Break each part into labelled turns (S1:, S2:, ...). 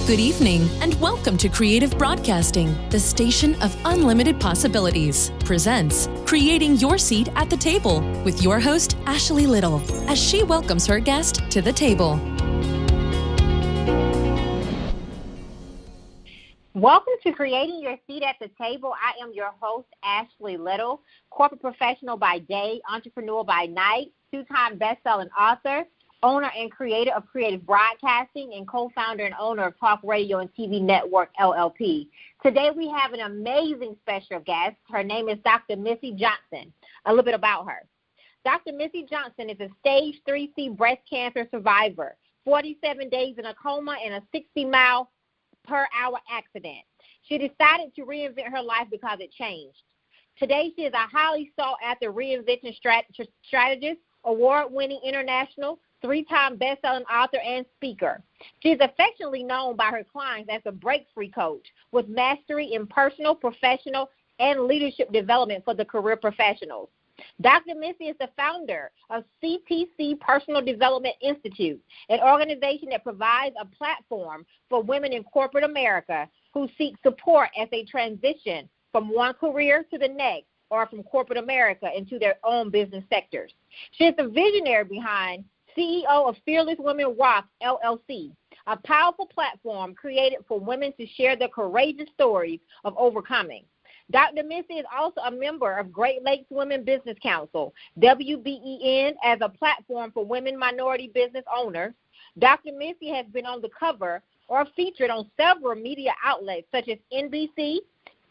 S1: Good evening, and welcome to Creative Broadcasting, the station of unlimited possibilities, presents Creating Your Seat at the Table with your host, Ashley Little, as she welcomes her guest to the table.
S2: Welcome to Creating Your Seat at the Table. I am your host, Ashley Little, corporate professional by day, entrepreneur by night, two-time best-selling author, owner and creator of Creative Broadcasting, and co-founder and owner of Talk Radio and TV Network, LLP. Today we have an amazing special guest. Her name is Dr. Missy Johnson. A little bit about her. Dr. Missy Johnson is a stage 3C breast cancer survivor, 47 days in a coma, and a 60-mile-per-hour accident. She decided to reinvent her life because it changed. Today she is a highly sought-after reinvention strategist, award-winning international, 3-time best-selling author and speaker. She is affectionately known by her clients as a break-free coach with mastery in personal, professional, and leadership development for the career professionals. Dr. Missy is the founder of CTC Personal Development Institute, an organization that provides a platform for women in corporate America who seek support as they transition from one career to the next or from corporate America into their own business sectors. She is the visionary behind CEO of Fearless Women Rock, LLC, a powerful platform created for women to share their courageous stories of overcoming. Dr. Missy is also a member of Great Lakes Women Business Council, WBEN, as a platform for women minority business owners. Dr. Missy has been on the cover or featured on several media outlets such as NBC,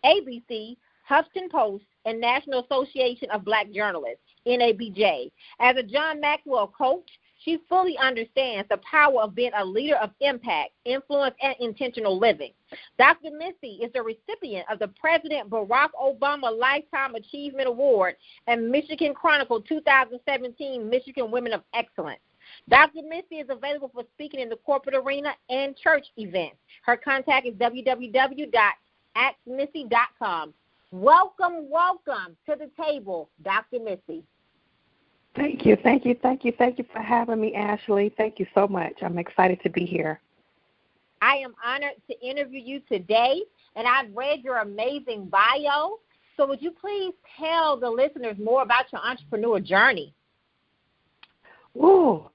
S2: ABC, Huffington Post, and National Association of Black Journalists, NABJ. As a John Maxwell coach, she fully understands the power of being a leader of impact, influence, and intentional living. Dr. Missy is the recipient of the President Barack Obama Lifetime Achievement Award and Michigan Chronicle 2017 Michigan Women of Excellence. Dr. Missy is available for speaking in the corporate arena and church events. Her contact is www.axmissy.com. Welcome to the table, Dr. Missy.
S3: Thank you for having me, Ashley. Thank you so much. I'm excited to be here.
S2: I am honored to interview you today, and I've read your amazing bio. So would you please tell the listeners more about your entrepreneur journey?
S3: Ooh.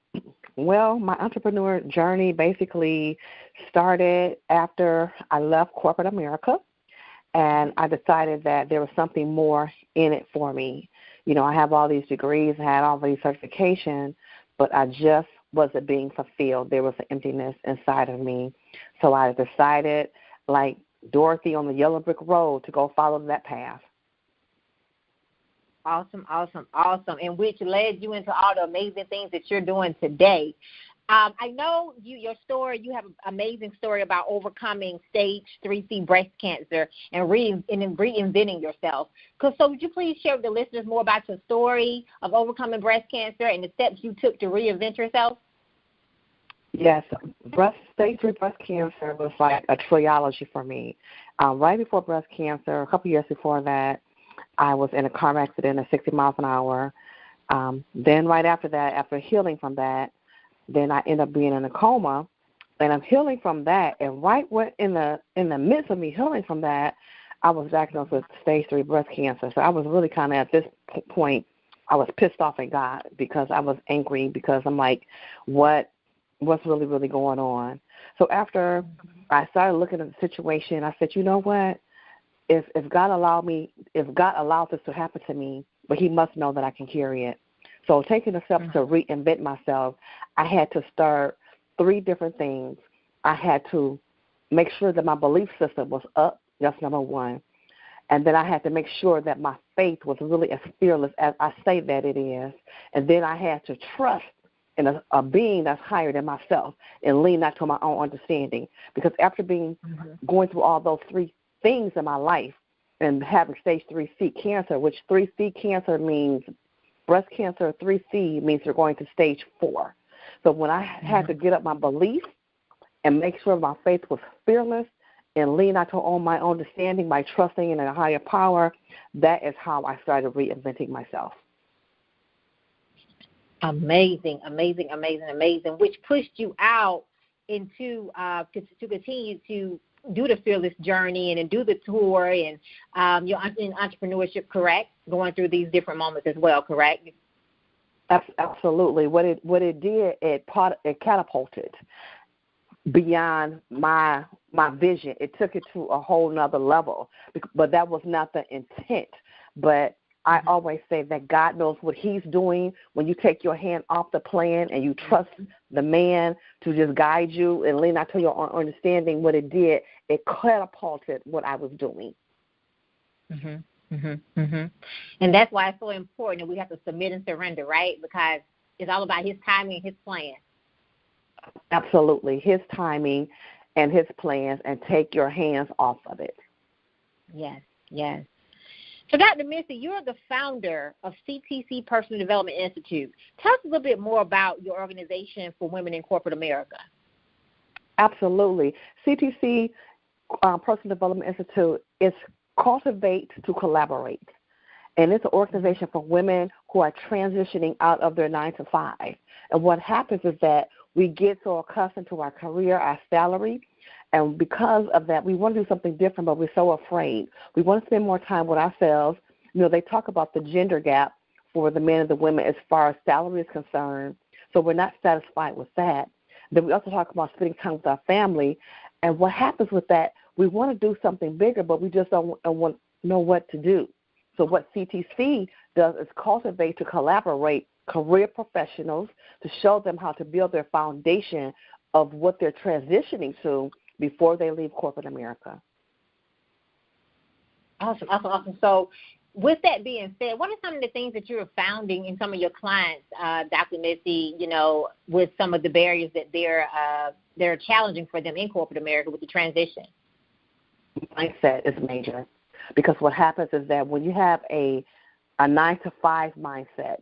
S3: Well, my entrepreneur journey basically started after I left corporate America, and I decided that there was something more in it for me. You know, I have all these degrees, I had all these certifications, but I just wasn't being fulfilled. There was an emptiness inside of me. So I decided, like Dorothy on the yellow brick road, to go follow that path.
S2: Awesome, and which led you into all the amazing things that you're doing today. I know your story, you have an amazing story about overcoming stage 3C breast cancer and reinventing yourself. So would you please share with the listeners more about your story of overcoming breast cancer and the steps you took to reinvent yourself?
S3: Yes, stage 3 breast cancer was like a trilogy for me. Right before breast cancer, a couple years before that, I was in a car accident at 60 miles an hour. Then right after that, after healing from that, then I ended up being in a coma, and I'm healing from that. And right in the midst of me healing from that, I was diagnosed with stage 3 breast cancer. So I was really kind of at this point, I was pissed off at God because I was angry because I'm like, what's really, really going on? So after I started looking at the situation, I said, you know what? If God allowed this to happen to me, but He must know that I can carry it. So taking the steps to reinvent myself, I had to start 3 different things. I had to make sure that my belief system was up. That's number 1. And then I had to make sure that my faith was really as fearless as I say that it is. And then I had to trust in a being that's higher than myself and lean not to my own understanding. Because after going through all those 3 things in my life and having stage 3C cancer, which 3C cancer means breast cancer, 3C means you're going to stage 4. So when I had to get up my belief and make sure my faith was fearless and lean not to my own understanding by trusting in a higher power, that is how I started reinventing myself.
S2: Amazing, which pushed you out into to continue to do the Fearless Journey and do the tour and your in entrepreneurship, correct? Going through these different moments as well, correct?
S3: Absolutely. What it did, it catapulted beyond my vision. It took it to a whole nother level, but that was not the intent. But I always say that God knows what he's doing when you take your hand off the plan and you trust the man to just guide you and lean out to your own understanding. What it did, it catapulted what I was doing.
S2: And that's why it's so important that we have to submit and surrender, right? Because it's all about his timing and his plan.
S3: Absolutely. His timing and his plans, and take your hands off of it.
S2: Yes. So, Dr. Missy, you're the founder of CTC Personal Development Institute. Tell us a little bit more about your organization for women in corporate America.
S3: Absolutely. CTC Personal Development Institute is Cultivate to Collaborate. And it's an organization for women who are transitioning out of their 9-to-5. And what happens is that we get so accustomed to our career, our salary, and because of that, we want to do something different, but we're so afraid. We want to spend more time with ourselves. You know, they talk about the gender gap for the men and the women as far as salary is concerned, so we're not satisfied with that. Then we also talk about spending time with our family, and what happens with that, we want to do something bigger, but we just don't know what to do. So what CTC does is cultivate to collaborate career professionals to show them how to build their foundation of what they're transitioning to before they leave corporate America.
S2: Awesome. So with that being said, what are some of the things that you're finding in some of your clients, Dr. Missy, you know, with some of the barriers that they're challenging for them in corporate America with the transition?
S3: Mindset is major, because what happens is that when you have a 9-to-5 mindset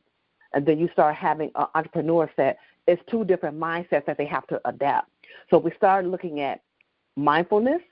S3: and then you start having an entrepreneur set, it's two different mindsets that they have to adapt. So we started looking at mindfulness.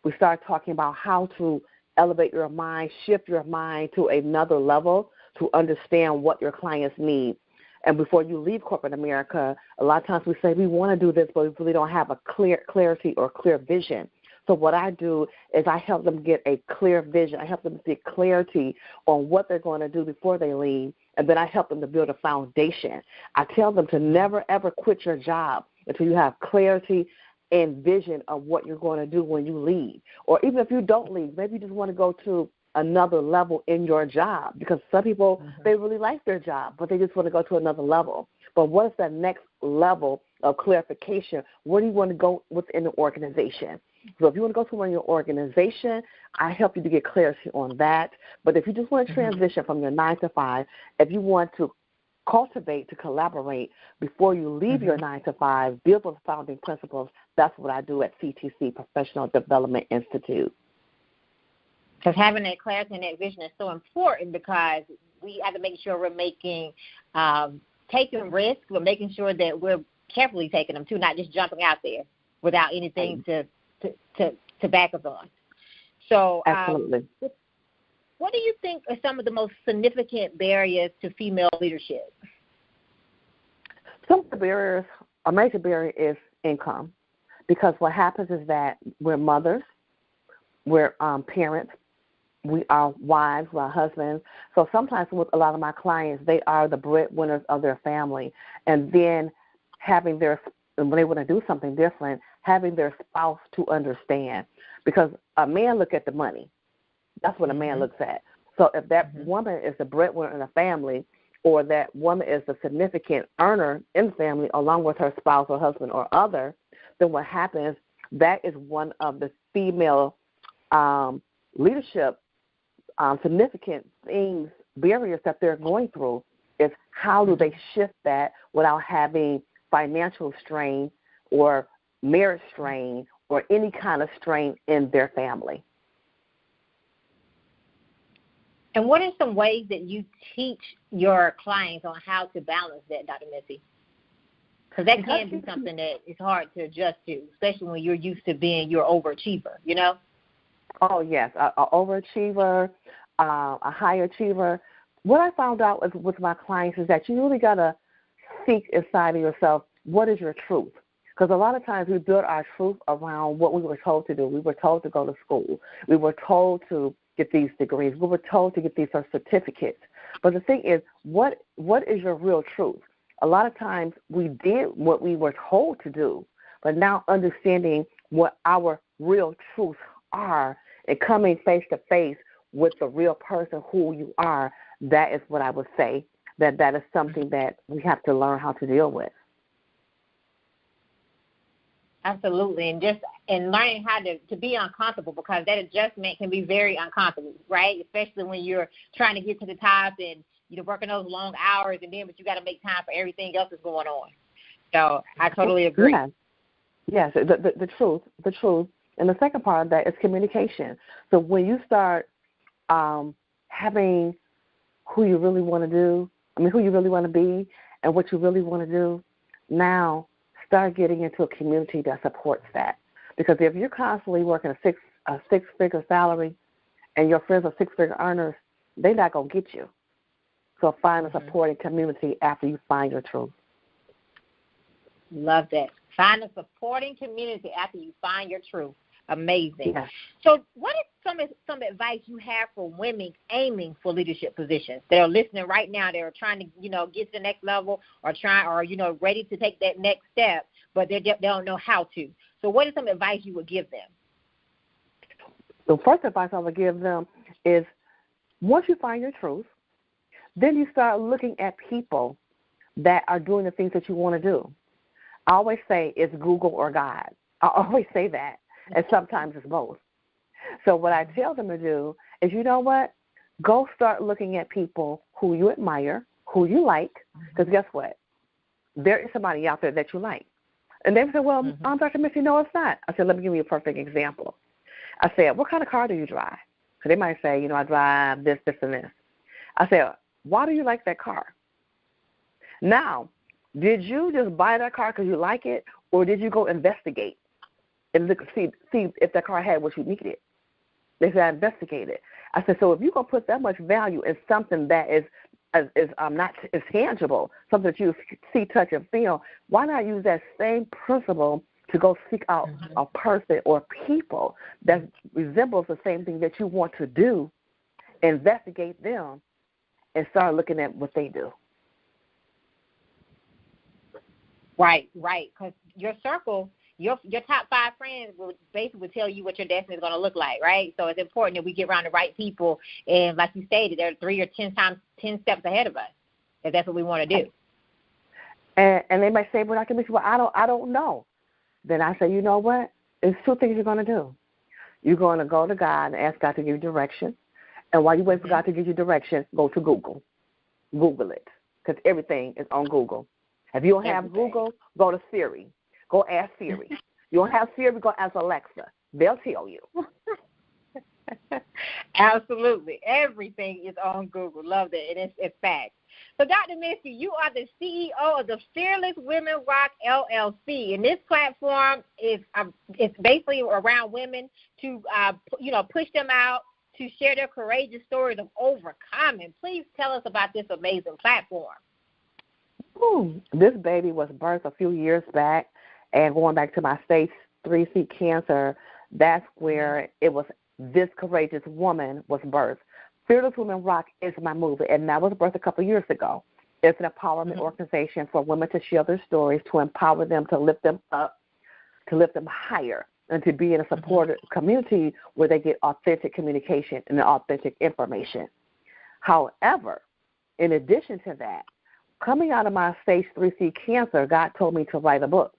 S3: We started talking about how to elevate your mind, shift your mind to another level to understand what your clients need. And before you leave corporate America, a lot of times we say we want to do this, but we really don't have a clarity or clear vision. So what I do is I help them get a clear vision. I help them get clarity on what they're going to do before they leave, and then I help them to build a foundation. I tell them to never, ever quit your job until you have clarity and vision of what you're going to do when you leave. Or even if you don't leave, maybe you just want to go to another level in your job, because some people, they really like their job, but they just want to go to another level. But what is that next level of clarification? Where do you want to go within the organization? So if you want to go somewhere in your organization, I help you to get clarity on that. But if you just want to transition from your 9-to-5, if you want to cultivate to collaborate before you leave your 9-to-5, build those founding principles, that's what I do at CTC Professional Development Institute.
S2: Because having that clarity and that vision is so important, because we have to make sure we're taking risks, but making sure that we're carefully taking them too, not just jumping out there without anything to back us on. So,
S3: absolutely.
S2: What do you think are some of the most significant barriers to female leadership?
S3: Some of the barriers, a major barrier is income, because what happens is that we're mothers, we're parents, we are wives, we're husbands. So sometimes with a lot of my clients, they are the breadwinners of their family, and then having when they want to do something different, having their spouse to understand, because a man look at the money. That's what a man looks at. So if that woman is the breadwinner in the family, or that woman is the significant earner in the family along with her spouse or husband or other, then what happens, that is one of the female leadership significant things, barriers that they're going through, is how do they shift that without having financial strain or marriage strain or any kind of strain in their family.
S2: And what are some ways that you teach your clients on how to balance that, Dr. Missy? Because that can be something that is hard to adjust to, especially when you're used to being your overachiever, you know?
S3: Oh, yes, an overachiever, a high achiever. What I found out with my clients is that you really got to seek inside of yourself, what is your truth? Because a lot of times we build our truth around what we were told to do. We were told to go to school. We were told to get these degrees. We were told to get these certificates. But the thing is, what is your real truth? A lot of times we did what we were told to do, but now understanding what our real truths are and coming face to face with the real person who you are, that is what I would say, that is something that we have to learn how to deal with.
S2: Absolutely, and learning how to be uncomfortable, because that adjustment can be very uncomfortable, right? Especially when you're trying to get to the top and you're working those long hours, and then but you got to make time for everything else that's going on. So I totally agree.
S3: Yes, the truth, and the second part of that is communication. So when you start having who you really want to do, who you really want to be, and what you really want to do, now start getting into a community that supports that. Because if you're constantly working a six-figure salary and your friends are six-figure earners, they're not going to get you. So find a supporting community after you find your truth.
S2: Love that. Find a supporting community after you find your truth. Amazing.
S3: Yes.
S2: So what is some advice you have for women aiming for leadership positions that are listening right now? They're trying to, get to the next level or ready to take that next step, but they don't know how to. So what is some advice you would give them?
S3: The first advice I would give them is once you find your truth, then you start looking at people that are doing the things that you want to do. I always say it's Google or God. I always say that. And sometimes it's both. So what I tell them to do is, you know what? Go start looking at people who you admire, who you like, because guess what? There is somebody out there that you like. And they say, well, Dr. Missy, no, it's not. I said, let me give you a perfect example. I said, what kind of car do you drive? So they might say, I drive this, this, and this. I said, why do you like that car? Now, did you just buy that car because you like it, or did you go investigate and look, see if that car had what you needed? They said, I investigated. I said, so if you're going to put that much value in something that is tangible, something that you see, touch, and feel, why not use that same principle to go seek out a person or people that resembles the same thing that you want to do, investigate them, and start looking at what they do.
S2: Right, because your circle, your top 5 friends will basically tell you what your destiny is going to look like, right? So it's important that we get around the right people, and like you stated, they're 3 or 10 steps ahead of us, if that's what we want to do.
S3: And they might say, well, Dr. Missy, well, I don't know. Then I say, you know what? There's 2 things you're going to do. You're going to go to God and ask God to give you direction. And while you wait for God to give you direction, go to Google. Google it, because everything is on Google. If you don't have Google, go to Siri. Go ask Siri. You don't have Siri, go ask Alexa. They'll tell you.
S2: Absolutely. Everything is on Google. Love that. And it's fact. So, Dr. Missy, you are the CEO of the Fearless Women Rock LLC, and this platform is it's basically around women to push them out, to share their courageous stories of overcoming. Please tell us about this amazing platform.
S3: This baby was birthed a few years back, and going back to my stage 3C cancer, that's where it was. This courageous woman was birthed. Fearless Women Rock is my movie, and that was birthed a couple of years ago. It's an empowerment organization for women to share their stories, to empower them, to lift them up, to lift them higher, and to be in a supportive community where they get authentic communication and authentic information. However, in addition to that, coming out of my stage 3C cancer, God told me to write a book.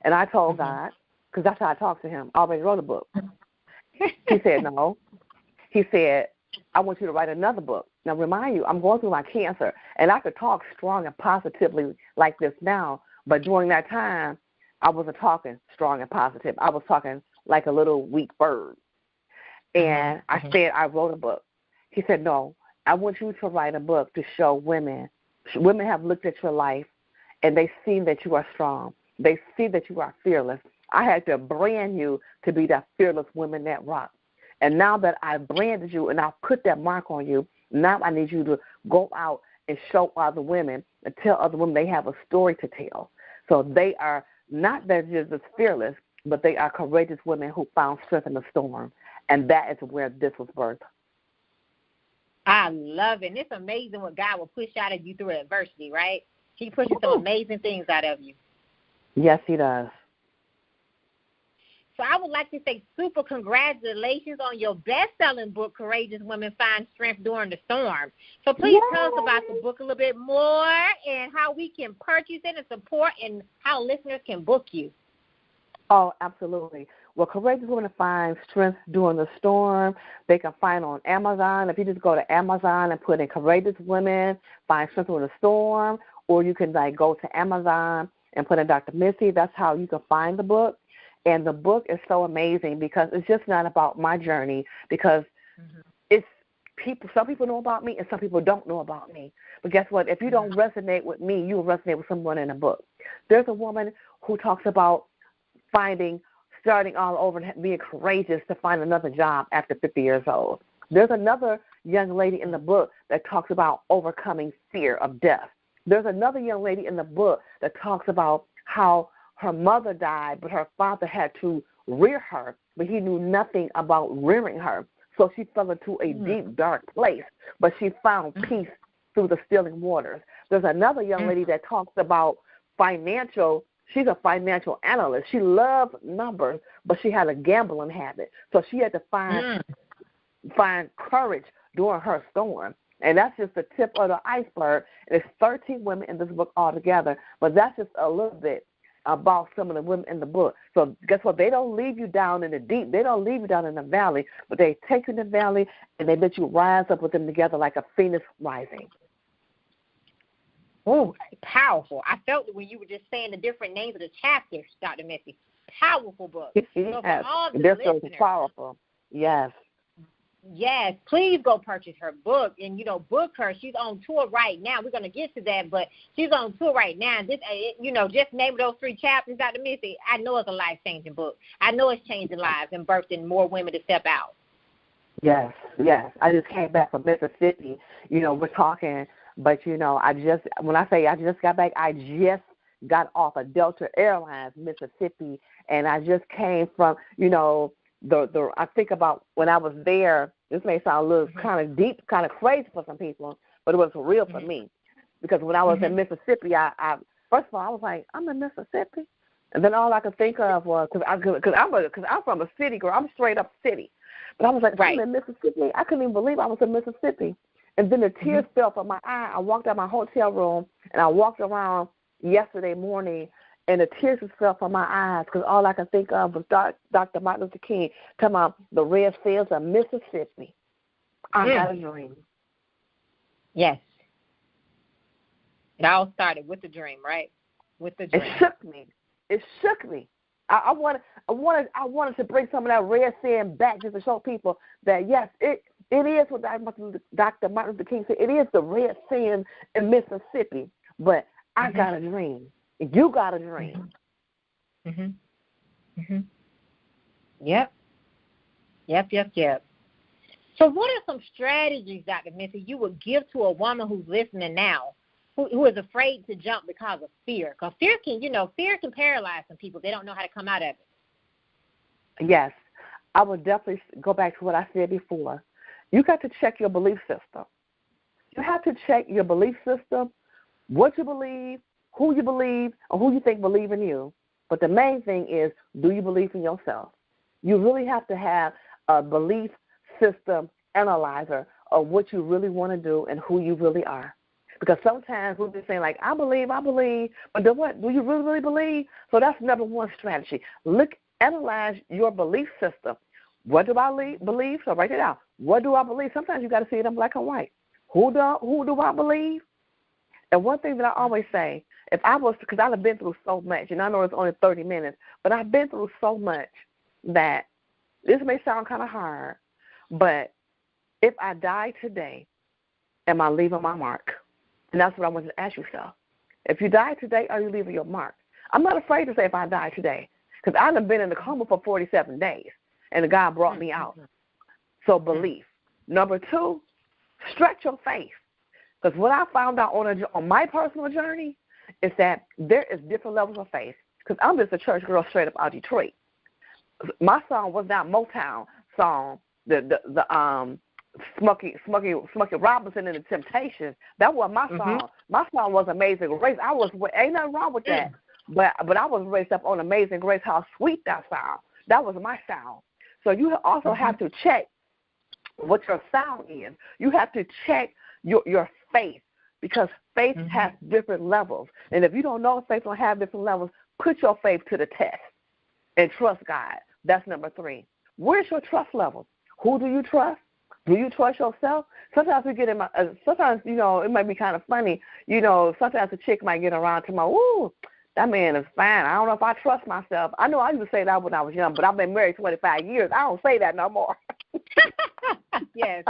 S3: And I told God, because that's how I talked to him, I already wrote a book. He said, no. He said, I want you to write another book. Now, remind you, I'm going through my cancer, and I could talk strong and positively like this now, but during that time, I wasn't talking strong and positive. I was talking like a little weak bird. And I said, I wrote a book. He said, no, I want you to write a book to show women. Women have looked at your life, and they see that you are strong. They see that you are fearless. I had to brand you to be that fearless woman that rock. And now that I've branded you and I've put that mark on you, now I need you to go out and show other women and tell other women they have a story to tell. So they are not that they're just fearless, but they are courageous women who found strength in the storm. And that is where this was birthed.
S2: I love it. And it's amazing what God will push out of you through adversity, right? He pushes some amazing things out of you.
S3: Yes, he does.
S2: So I would like to say super congratulations on your best-selling book, Courageous Women Find Strength During the Storm. So please tell us about the book a little bit more and how we can purchase it and support and how listeners can book you.
S3: Oh, absolutely. Well, Courageous Women Find Strength During the Storm, they can find on Amazon. If you just go to Amazon and put in Courageous Women Find Strength During the Storm, or you can go to Amazon and put in Dr. Missy. That's how you can find the book. And the book is so amazing because it's just not about my journey, because it's people. Some people know about me and some people don't know about me. But guess what? If you don't resonate with me, you will resonate with someone in the book. There's a woman who talks about starting all over and being courageous to find another job after 50 years old. There's another young lady in the book that talks about overcoming fear of death. There's another young lady in the book that talks about how her mother died, but her father had to rear her, but he knew nothing about rearing her. So she fell into a deep, dark place, but she found peace through the stilling waters. There's another young lady that talks about she's a financial analyst. She loves numbers, but she had a gambling habit. So she had to find courage during her storm. And that's just the tip of the iceberg. There's 13 women in this book altogether, but that's just a little bit about some of the women in the book. So guess what? They don't leave you down in the deep. They don't leave you down in the valley, but they take you in the valley and they let you rise up with them together like a phoenix rising.
S2: Oh, powerful. I felt it when you were just saying the different names of the chapters, Dr. Missy. Powerful book.
S3: Yes.
S2: So for all the
S3: They're
S2: listeners,
S3: so powerful. Yes.
S2: Yes, please go purchase her book and, book her. She's on tour right now. We're going to get to that, but she's on tour right now. This, just name those 3 chapters, Dr. Missy. I know it's a life-changing book. I know it's changing lives and birthing more women to step out.
S3: Yes. I just came back from Mississippi. We're talking, but, when I say I just got back, I just got off of Delta Airlines, Mississippi, and I just came from, I think about when I was there, this may sound a little kind of deep, kind of crazy for some people, but it was real for me. Because when I was in Mississippi, I first of all, I was like, I'm in Mississippi. And then all I could think of was, because I'm from a city girl, I'm straight up city. But I was like, I'm in Mississippi. I couldn't even believe I was in Mississippi. And then the tears fell from my eye. I walked out of my hotel room, and I walked around yesterday morning, and the tears just fell from my eyes because all I could think of was Dr. Martin Luther King talking about the red fields of Mississippi. I got a dream.
S2: Yes. It all started with the dream, right? With the dream.
S3: It shook me. I wanted to bring some of that red sand back just to show people that, yes, it is what Dr. Martin Luther King said. It is the red sand in Mississippi, but I got a dream. You got a dream.
S2: Yep. So what are some strategies, Dr. Missy, you would give to a woman who's listening now, who is afraid to jump because of fear? Because fear can paralyze some people. They don't know how to come out of it.
S3: Yes. I would definitely go back to what I said before. You got to check your belief system. You have to check your belief system, what you believe, who you believe, or who you think believe in you. But the main thing is, do you believe in yourself? You really have to have a belief system analyzer of what you really want to do and who you really are. Because sometimes we'll be saying, like, I believe, but then what? Do you really believe? So that's number one strategy. Analyze your belief system. What do I believe? So write it out. What do I believe? Sometimes you got to see it in black and white. Who do I believe? And one thing that I always say, because I've been through so much, and I know it's only 30 minutes, but I've been through so much that this may sound kind of hard, but if I die today, am I leaving my mark? And that's what I want to ask yourself. If you die today, are you leaving your mark? I'm not afraid to say if I die today, because I've been in the coma for 47 days, and God brought me out. So belief. Number 2, stretch your faith. Because what I found out on my personal journey is that there is different levels of faith. because I'm just a church girl straight up out of Detroit. My song was not Motown song, the Smokey Robinson and the Temptations. That was my song. My song was Amazing Grace. Ain't nothing wrong with that. But I was raised up on Amazing Grace, how sweet that sound. That was my sound. So you also have to check what your sound is. You have to check your faith, because faith has different levels. And if you don't know if faith don't have different levels, put your faith to the test and trust God. That's number 3. Where's your trust level? Who do you trust? Do you trust yourself? Sometimes we get sometimes, it might be kind of funny. Sometimes a chick might get around to ooh, that man is fine. I don't know if I trust myself. I know I used to say that when I was young, but I've been married 25 years. I don't say that no more.
S2: Yes.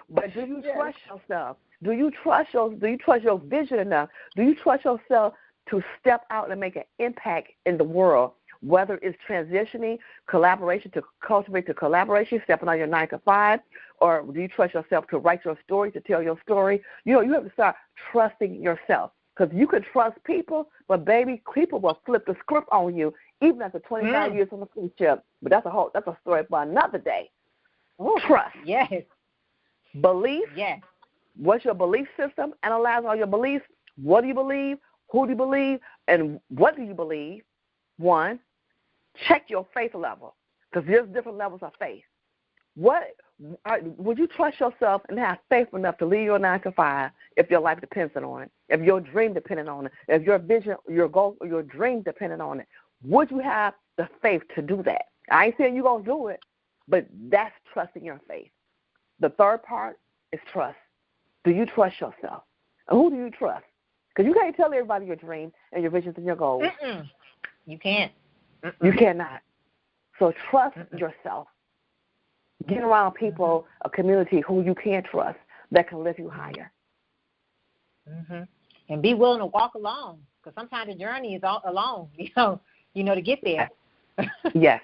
S3: But do you trust yourself? Do you trust your vision enough? Do you trust yourself to step out and make an impact in the world? Whether it's transitioning, collaboration to cultivate to collaboration, stepping on your 9 to 5, or do you trust yourself to write your story, to tell your story? You have to start trusting yourself, because you can trust people, but baby, people will flip the script on you even after 25 years on the friendship. But that's a story for another day.
S2: Ooh,
S3: trust.
S2: Yes.
S3: Belief.
S2: Yes.
S3: What's your belief system? Analyze all your beliefs. What do you believe? Who do you believe? And what do you believe? 1. Check your faith level, because there's different levels of faith. Would you trust yourself and have faith enough to leave your 9 to 5 if your life depends on it, if your dream depended on it, if your vision, your goal, or your dream depended on it? Would you have the faith to do that? I ain't saying you're going to do it, but that's trusting your faith. The third part is trust. Do you trust yourself? And who do you trust? Because you can't tell everybody your dreams and your visions and your goals.
S2: You can't.
S3: You cannot. So trust yourself. Get around people, a community who you can trust that can lift you higher.
S2: And be willing to walk alone, because sometimes the journey is all alone, to get there.
S3: Yes.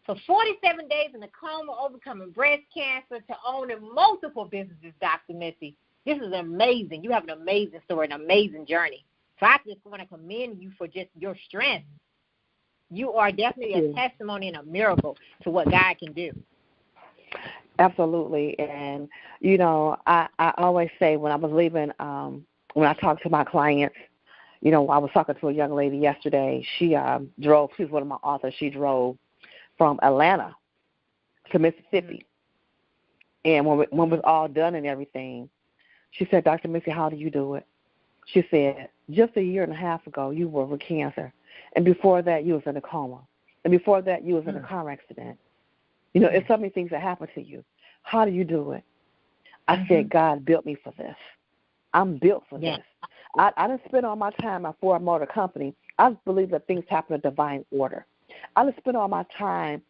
S2: So 47 days in a coma, overcoming breast cancer, to owning multiple businesses, Dr. Missy. This is amazing. You have an amazing story, an amazing journey. So I just want to commend you for just your strength. You are definitely a testimony and a miracle to what God can do.
S3: Absolutely. And, I always say when I was leaving, when I talk to my clients, I was talking to a young lady yesterday. She drove, she's one of my authors, she drove from Atlanta to Mississippi. And when it was all done and everything, she said, Dr. Missy, how do you do it? She said, just a year and a half ago, you were with cancer. And before that, you was in a coma. And before that, you was in a car accident. It's so many things that happen to you. How do you do it? I said, God built me for this. I'm built for this. I didn't spend all my time at Ford Motor Company. I believe that things happen in divine order. I didn't spend all my time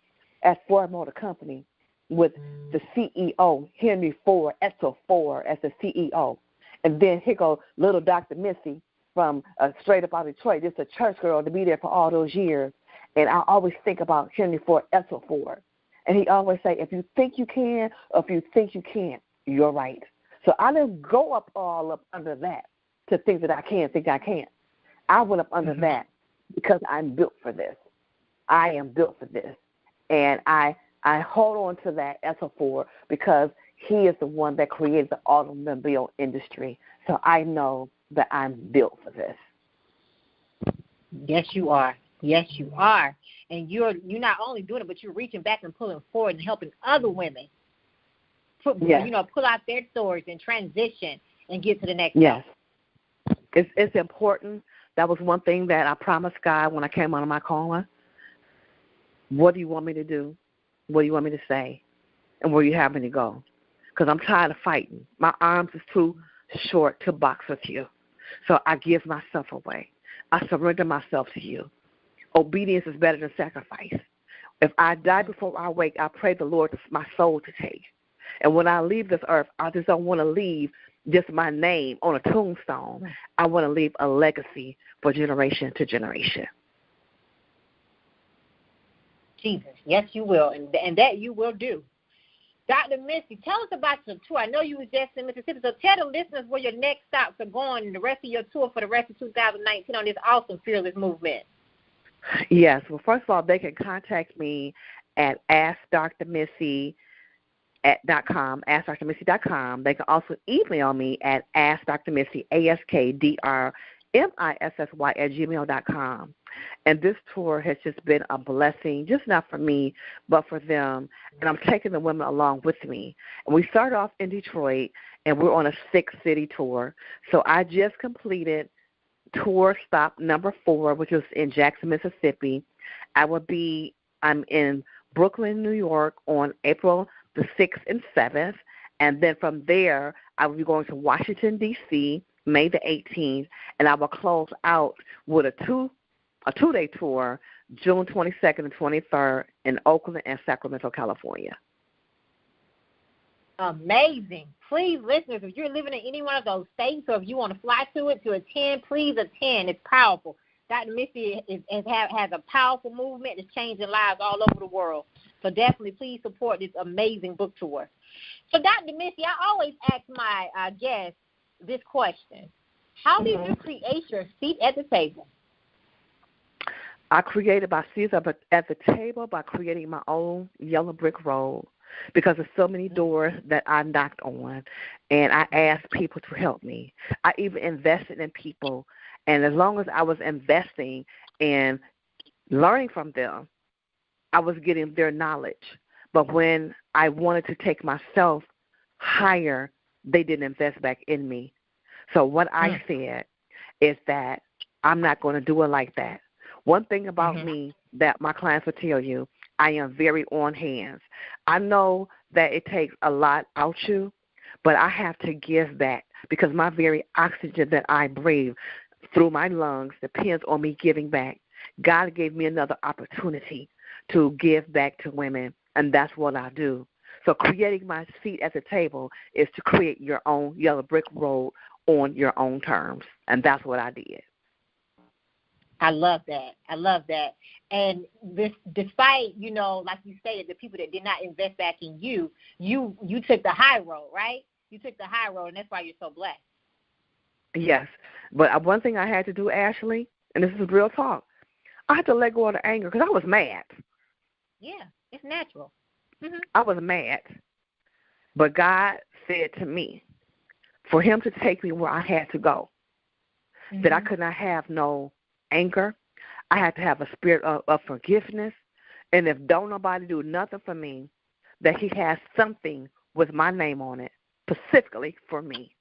S3: at Ford Motor Company with the CEO, Henry Ford, Edsel Ford, as the CEO. And then here goes little Dr. Missy from straight up out of Detroit, just a church girl, to be there for all those years. And I always think about Henry Ford, Edsel Ford. And he always say, if you think you can or if you think you can't, you're right. So I didn't go all up under that to think that I think I can't. I went up under that because I'm built for this. I am built for this. And I hold on to that Edsel Ford because he is the one that created the automobile industry. So I know that I'm built for this.
S2: Yes, you are. Yes, you are. And you're not only doing it, but you're reaching back and pulling forward and helping other women, pull out their stories and transition and get to the next level.
S3: Yes. It's important. That was one thing that I promised God when I came out of my coma. What do you want me to do? What do you want me to say? And where you have me to go? Because I'm tired of fighting. My arms is too short to box with you. So I give myself away. I surrender myself to you. Obedience is better than sacrifice. If I die before I wake, I pray the Lord my soul to take. And when I leave this earth, I just don't want to leave just my name on a tombstone. I want to leave a legacy for generation to generation.
S2: Jesus, yes, you will, and that you will do. Dr. Missy, tell us about your tour. I know you were just in Mississippi, so tell the listeners where your next stops are going and the rest of your tour for the rest of 2019 on this awesome Fearless movement.
S3: Yes. Well, first of all, they can contact me at AskDrMissy.com, AskDrMissy.com. They can also email me at AskDrMissy, AskDrMissy@gmail.com. And this tour has just been a blessing, just not for me, but for them. And I'm taking the women along with me. And we started off in Detroit, and we're on a 6-city tour. So I just completed tour stop number 4, which was in Jackson, Mississippi. I'm in Brooklyn, New York on April the 6th and 7th. And then from there, I will be going to Washington, D.C., May the 18th, and I will close out with a two-day tour, June 22nd and 23rd in Oakland and Sacramento, California.
S2: Amazing. Please, listeners, if you're living in any one of those states or if you want to fly to it to attend, please attend. It's powerful. Dr. Missy has a powerful movement that's changing lives all over the world. So definitely please support this amazing book tour. So, Dr. Missy, I always ask my guests this question. How did you create your seat at the table?
S3: I created my seats at the table by creating my own yellow brick road because there's so many doors that I knocked on, and I asked people to help me. I even invested in people, and as long as I was investing and learning from them, I was getting their knowledge. But when I wanted to take myself higher, they didn't invest back in me. So what I said is that I'm not going to do it like that. One thing about me that my clients will tell you, I am very on hands. I know that it takes a lot out you, but I have to give back because my very oxygen that I breathe through my lungs depends on me giving back. God gave me another opportunity to give back to women, and that's what I do. So creating my seat at the table is to create your own yellow brick road on your own terms, and that's what I did.
S2: I love that. I love that. And this, despite, like you stated, the people that did not invest back in you, you took the high road, right? You took the high road, and that's why you're so blessed.
S3: Yes. But one thing I had to do, Ashley, and this is real talk, I had to let go of the anger because I was mad.
S2: Yeah, it's natural.
S3: I was mad. But God said to me, for him to take me where I had to go, that I could not have no anger. I had to have a spirit of forgiveness. And if don't nobody do nothing for me, that he has something with my name on it, specifically for me.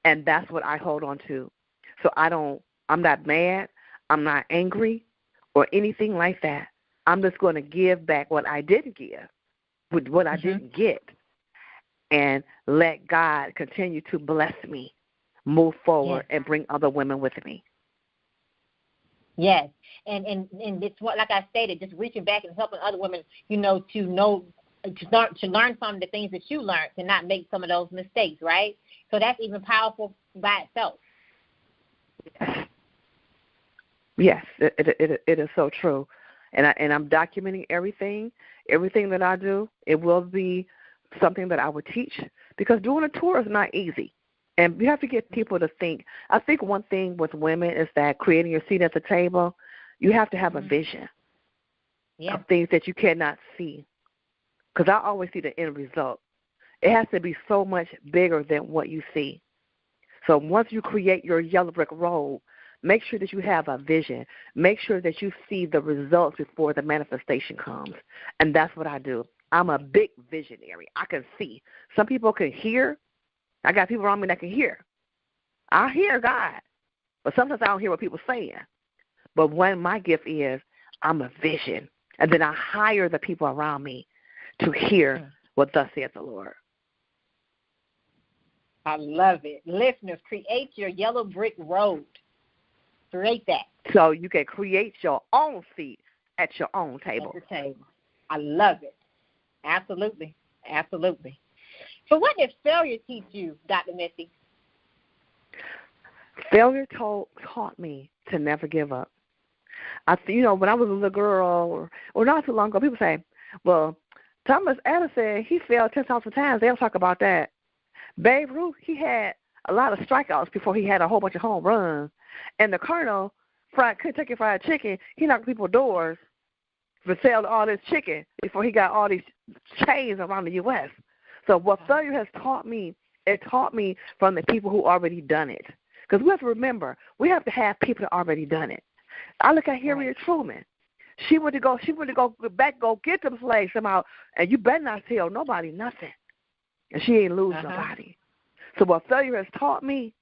S3: And that's what I hold on to. So I'm not mad, I'm not angry or anything like that. I'm just going to give back what I didn't give, with what I didn't get, and let God continue to bless me, move forward, and bring other women with me.
S2: Yes, and it's what, like I stated, just reaching back and helping other women, to learn from the things that you learned, to not make some of those mistakes, right? So that's even powerful by itself.
S3: Yes, it is so true, and I'm documenting everything that I do. It will be something that I would teach because doing a tour is not easy. And you have to get people to think. I think one thing with women is that creating your seat at the table, you have to have a vision of things that you cannot see. Because I always see the end result. It has to be so much bigger than what you see. So once you create your yellow brick road, make sure that you have a vision. Make sure that you see the results before the manifestation comes. And that's what I do. I'm a big visionary. I can see. Some people can hear. I got people around me that can hear. I hear God, but sometimes I don't hear what people are saying. But when my gift is, I'm a vision, and then I hire the people around me to hear what thus saith the Lord.
S2: I love it. Listeners, create your yellow brick road. Create that.
S3: So you can create your own seat at your own table.
S2: At the table. I love it. Absolutely. Absolutely. So what did failure teach you, Dr. Missy?
S3: Failure taught me to never give up. When I was a little girl or not too long ago, people say, well, Thomas Edison, he failed 10,000 times. They don't talk about that. Babe Ruth, he had a lot of strikeouts before he had a whole bunch of home runs. And the Colonel, Kentucky Fried Chicken, he knocked people's doors for selling all this chicken before he got all these chains around the U.S. So what failure has taught me, it taught me from the people who already done it. Because we have to remember, we have to have people that already done it. I look at Harriet Truman. She went to go get them slaves somehow, and you better not tell nobody nothing. And she ain't lose nobody. So what failure has taught me,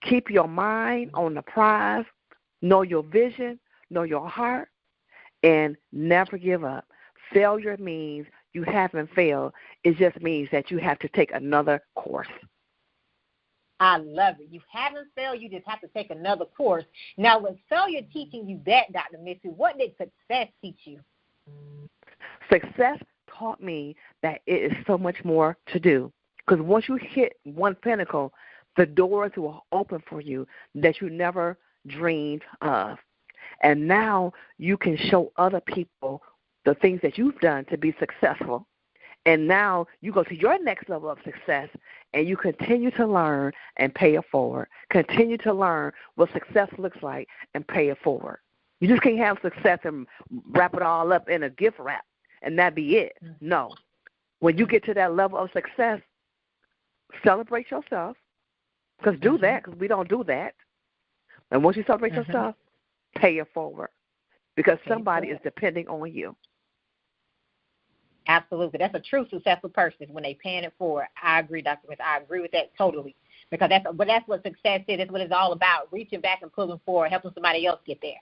S3: keep your mind on the prize, know your vision, know your heart, and never give up. Failure means you haven't failed. It just means that you have to take another course.
S2: I love it. You haven't failed. You just have to take another course. Now, with failure teaching you that, Dr. Missy, what did success teach you?
S3: Success taught me that it is so much more to do. Because once you hit one pinnacle, the doors will open for you that you never dreamed of. And now you can show other people the things that you've done to be successful. And now you go to your next level of success, and you continue to learn and pay it forward. Continue to learn what success looks like and pay it forward. You just can't have success and wrap it all up in a gift wrap and that be it. No. When you get to that level of success, celebrate yourself. Because do that, because we don't do that. And once you celebrate yourself, pay it forward. Because somebody is depending on you.
S2: Absolutely. That's a true successful person when they paying it forward. I agree, Dr. Smith. I agree with that totally. Because that's what success is. That's what it's all about, reaching back and pulling forward, helping somebody else get there.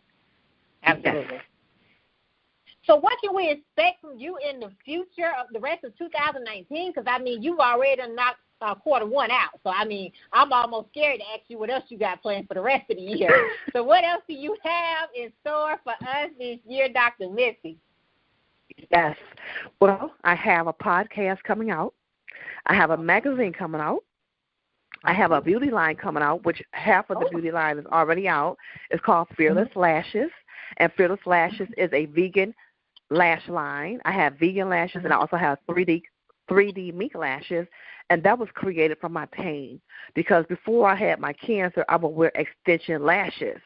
S2: Absolutely. Yes. So what can we expect from you in the future of the rest of 2019? Because, I mean, you've already knocked quarter one out. So, I mean, I'm almost scared to ask you what else you got planned for the rest of the year. So what else do you have in store for us this year, Dr. Missy?
S3: Yes. Well, I have a podcast coming out. I have a magazine coming out. I have a beauty line coming out, which half of the beauty line is already out. It's called Fearless Lashes, and Fearless Lashes is a vegan lash line. I have vegan lashes, and I also have 3D mink lashes, and that was created from my pain because before I had my cancer, I would wear extension lashes,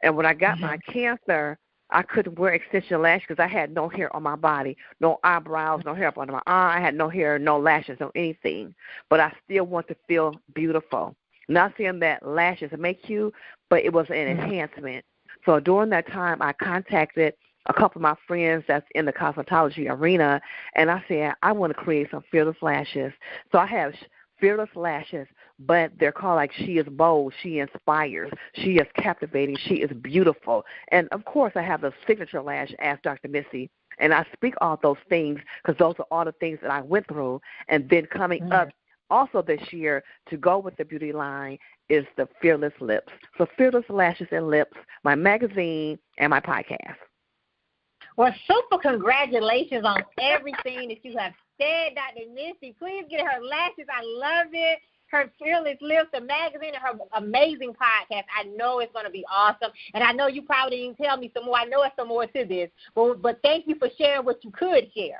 S3: and when I got my cancer, I couldn't wear extension lashes because I had no hair on my body, no eyebrows, no hair up under my eye. I had no hair, no lashes, no anything. But I still want to feel beautiful. Not saying that lashes make you, but it was an enhancement. So during that time, I contacted a couple of my friends that's in the cosmetology arena, and I said, I want to create some Fearless Lashes. So I have Fearless Lashes, but they're called like she is bold, she inspires, she is captivating, she is beautiful. And, of course, I have the signature lash, Ask Dr. Missy, and I speak all those things because those are all the things that I went through. And then coming up also this year to go with the beauty line is the Fearless Lips. So Fearless Lashes and Lips, my magazine, and my podcast.
S2: Well, super congratulations on everything that you have said, Dr. Missy. Please get her lashes. I love it. Her Fearless Lips, the magazine, and her amazing podcast. I know it's going to be awesome. And I know you probably didn't tell me some more. I know it's some more to this. But thank you for sharing what you could share.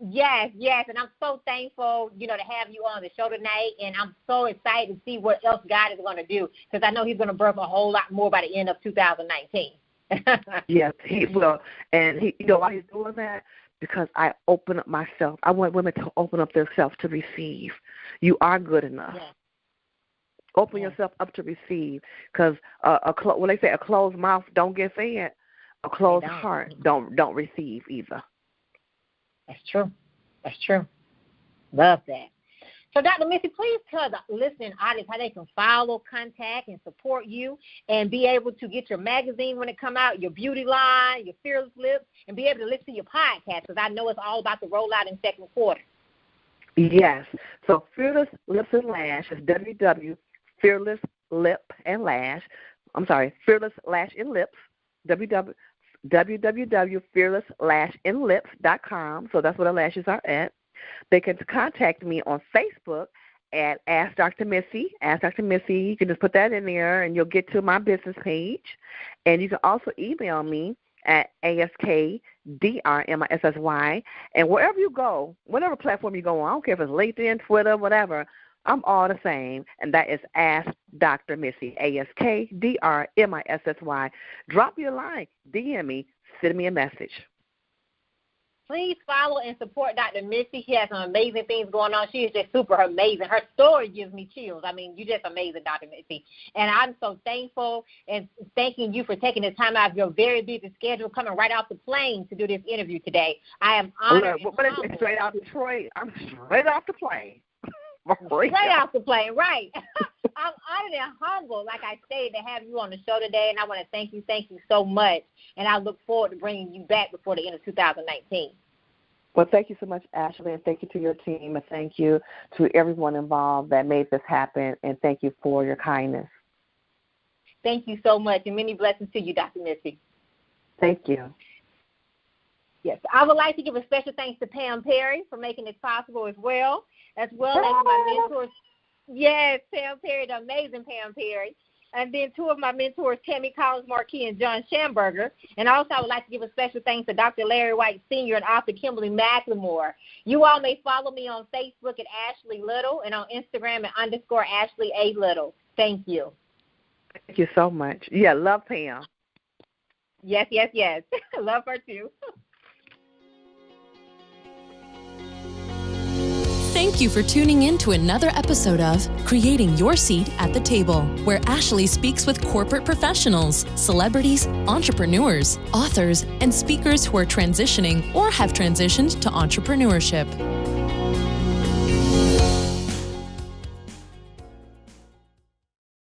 S2: Yes. And I'm so thankful, to have you on the show tonight. And I'm so excited to see what else God is going to do because I know he's going to birth a whole lot more by the end of 2019.
S3: Yes, he will. And why he's doing that? Because I open up myself. I want women to open up themselves to receive. You are good enough. Yes. Open yourself up to receive. Because when they say a closed mouth don't get fed, a closed heart don't receive either.
S2: That's true. Love that. So, Dr. Missy, please tell the listening audience how they can follow, contact, and support you and be able to get your magazine when it come out, your beauty line, your Fearless Lips, and be able to listen to your podcast because I know it's all about the rollout in second quarter.
S3: Yes. So, Fearless Lips and Lash is Fearless Lash and Lips, www.fearlesslashandlips.com. So, that's where the lashes are at. They can contact me on Facebook at Ask Dr. Missy. Ask Dr. Missy. You can just put that in there, and you'll get to my business page. And you can also email me at ASKDRMISSY. And wherever you go, whatever platform you go on, I don't care if it's LinkedIn, Twitter, whatever, I'm all the same, and that is Ask Dr. Missy, ASKDRMISSY. Drop me a line, DM me, send me a message.
S2: Please follow and support Dr. Missy. She has some amazing things going on. She is just super amazing. Her story gives me chills. I mean, you're just amazing, Dr. Missy. And I'm so thankful and thanking you for taking the time out of your very busy schedule, coming right off the plane to do this interview today. I am honored.
S3: But it's straight out of Detroit. I'm straight off the plane.
S2: Straight off the plane, right. I'm honored and humbled, like I stated, to have you on the show today, and I want to thank you so much, and I look forward to bringing you back before the end of 2019.
S3: Well, thank you so much, Ashley, and thank you to your team, and thank you to everyone involved that made this happen, and thank you for your kindness.
S2: Thank you so much, and many blessings to you, Dr. Missy.
S3: Thank you.
S2: Yes, I would like to give a special thanks to Pam Perry for making this possible as well as my mentors. Yes, Pam Perry, the amazing Pam Perry. And then two of my mentors, Tammy Collins Marquis and John Schamberger. And also I would like to give a special thanks to Dr. Larry White Sr. and author Kimberly McLemore. You all may follow me on Facebook at Ashley Little and on Instagram at _Ashley A. Little. Thank you.
S3: Thank you so much. Yeah, love Pam.
S2: Yes. Love her too.
S1: Thank you for tuning in to another episode of Creating Your Seat at the Table, where Ashley speaks with corporate professionals, celebrities, entrepreneurs, authors, and speakers who are transitioning or have transitioned to entrepreneurship.